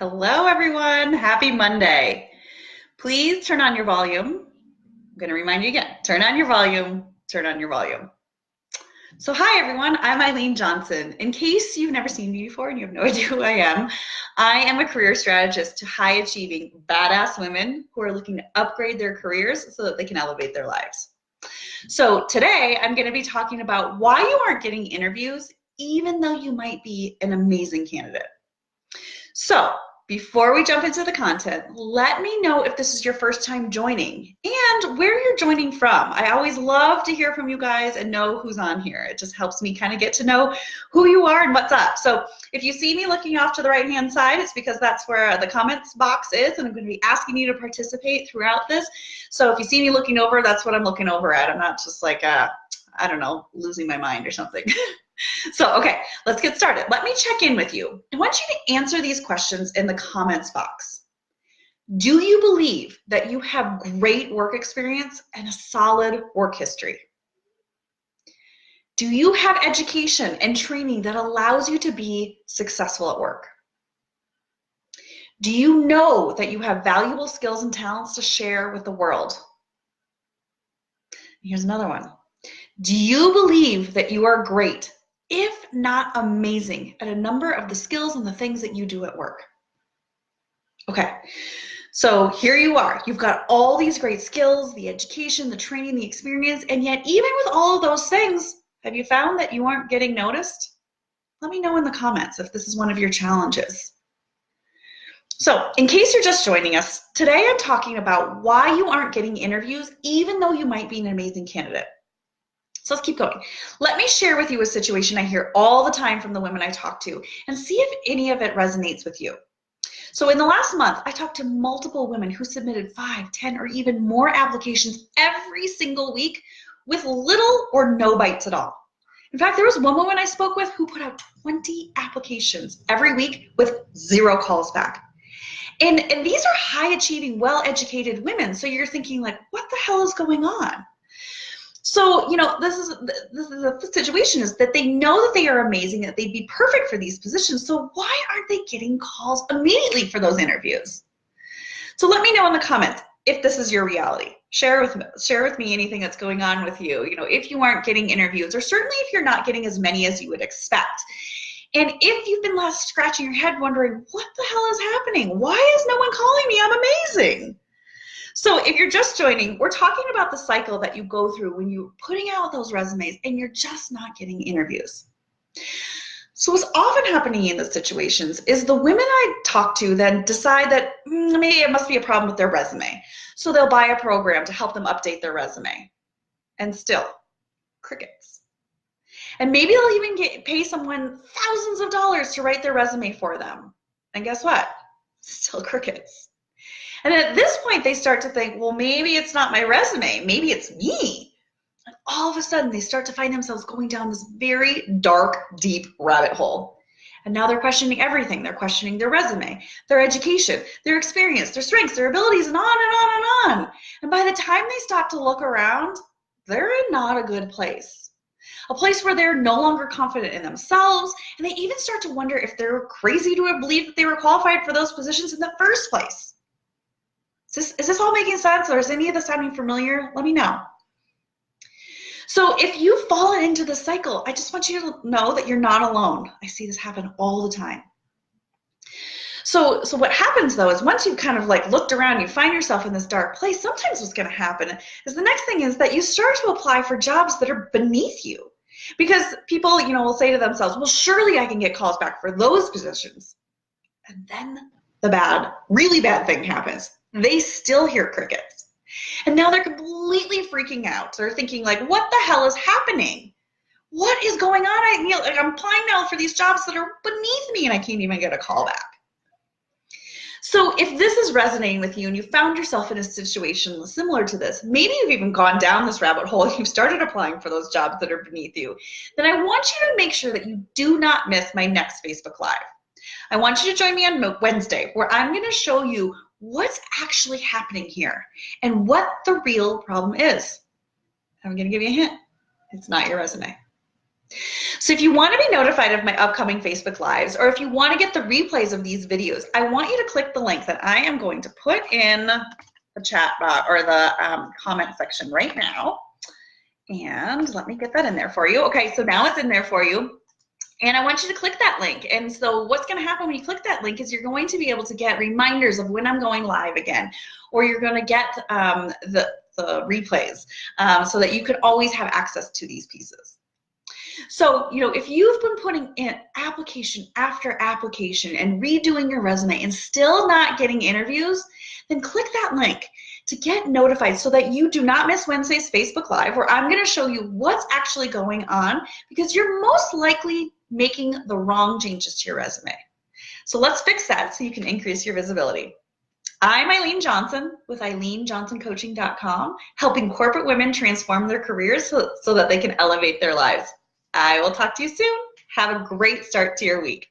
Hello, everyone. Happy Monday. Please turn on your volume. I'm going to remind you again, turn on your volume, turn on your volume. So hi, everyone. I'm Eileen Johnson. In case you've never seen me before and you have no idea who I am a career strategist to high-achieving, badass women who are looking to upgrade their careers so that they can elevate their lives. So today, I'm going to be talking about why you aren't getting interviews even though you might be an amazing candidate. So before we jump into the content, let me know if this is your first time joining and where you're joining from. I always love to hear from you guys and know who's on here. It just helps me kind of get to know who you are and what's up. So if you see me looking off to the right-hand side, it's because that's where the comments box is, and I'm going to be asking you to participate throughout this. So if you see me looking over, that's what I'm looking over at. I'm not just like, I don't know, losing my mind or something. So, okay, let's get started. Let me check in with you. I want you to answer these questions in the comments box. Do you believe that you have great work experience and a solid work history? Do you have education and training that allows you to be successful at work? Do you know that you have valuable skills and talents to share with the world? Here's another one. Do you believe that you are great, if not amazing, at a number of the skills and the things that you do at work? Okay, so here you are. You've got all these great skills, the education, the training, the experience, and yet even with all of those things, have you found that you aren't getting noticed? Let me know in the comments if this is one of your challenges. So in case you're just joining us, today I'm talking about why you aren't getting interviews even though you might be an amazing candidate. So let's keep going. Let me share with you a situation I hear all the time from the women I talk to and see if any of it resonates with you. So in the last month, I talked to multiple women who submitted 5, 10, or even more applications every single week with little or no bites at all. In fact, there was one woman I spoke with who put out 20 applications every week with 0 calls back. And these are high-achieving, well-educated women. So you're thinking like, what the hell is going on? So, you know, this is the situation is that they know that they are amazing, that they'd be perfect for these positions. So why aren't they getting calls immediately for those interviews? So let me know in the comments if this is your reality. Share with me anything that's going on with you. You know, if you aren't getting interviews, or certainly if you're not getting as many as you would expect. And if you've been left scratching your head wondering, what the hell is happening? Why is no one calling me? I'm amazing. So if you're just joining, we're talking about the cycle that you go through when you're putting out those resumes and you're just not getting interviews. So what's often happening in those situations is the women I talk to then decide that maybe it must be a problem with their resume. So they'll buy a program to help them update their resume. And still, crickets. And maybe they'll even pay someone thousands of dollars to write their resume for them. And guess what? Still crickets. And at this point, they start to think, well, maybe it's not my resume. Maybe it's me. And all of a sudden, they start to find themselves going down this very dark, deep rabbit hole. And now they're questioning everything. They're questioning their resume, their education, their experience, their strengths, their abilities, and on and on and on. And by the time they stop to look around, they're in not a good place. A place where they're no longer confident in themselves, and they even start to wonder if they're crazy to have believed that they were qualified for those positions in the first place. Is this all making sense, or is any of this sounding familiar? Let me know. So if you've fallen into the cycle, I just want you to know that you're not alone. I see this happen all the time. So what happens though is once you've kind of like looked around, you find yourself in this dark place, sometimes what's going to happen is the next thing is that you start to apply for jobs that are beneath you. Because people, you know, will say to themselves, well, surely I can get calls back for those positions. And then the really bad thing happens. They still hear crickets. And now they're completely freaking out. They're thinking like, what the hell is happening? What is going on? I'm applying now for these jobs that are beneath me and I can't even get a call back. So if this is resonating with you and you found yourself in a situation similar to this, maybe you've even gone down this rabbit hole and you've started applying for those jobs that are beneath you, then I want you to make sure that you do not miss my next Facebook Live. I want you to join me on Wednesday, where I'm going to show you what's actually happening here and what the real problem is. I'm going to give you a hint. It's not your resume. So if you want to be notified of my upcoming Facebook Lives, or if you want to get the replays of these videos, I want you to click the link that I am going to put in the chat box or the comment section right now. And let me get that in there for you. Okay, so now it's in there for you. And I want you to click that link. And so what's going to happen when you click that link is you're going to be able to get reminders of when I'm going live again, or you're going to get the replays so that you can always have access to these pieces. So, you know, if you've been putting in application after application and redoing your resume and still not getting interviews, then click that link to get notified so that you do not miss Wednesday's Facebook Live, where I'm going to show you what's actually going on, because you're most likely making the wrong changes to your resume. So let's fix that so you can increase your visibility. I'm Eileen Johnson with EileenJohnsonCoaching.com, helping corporate women transform their careers so that they can elevate their lives. I will talk to you soon. Have a great start to your week.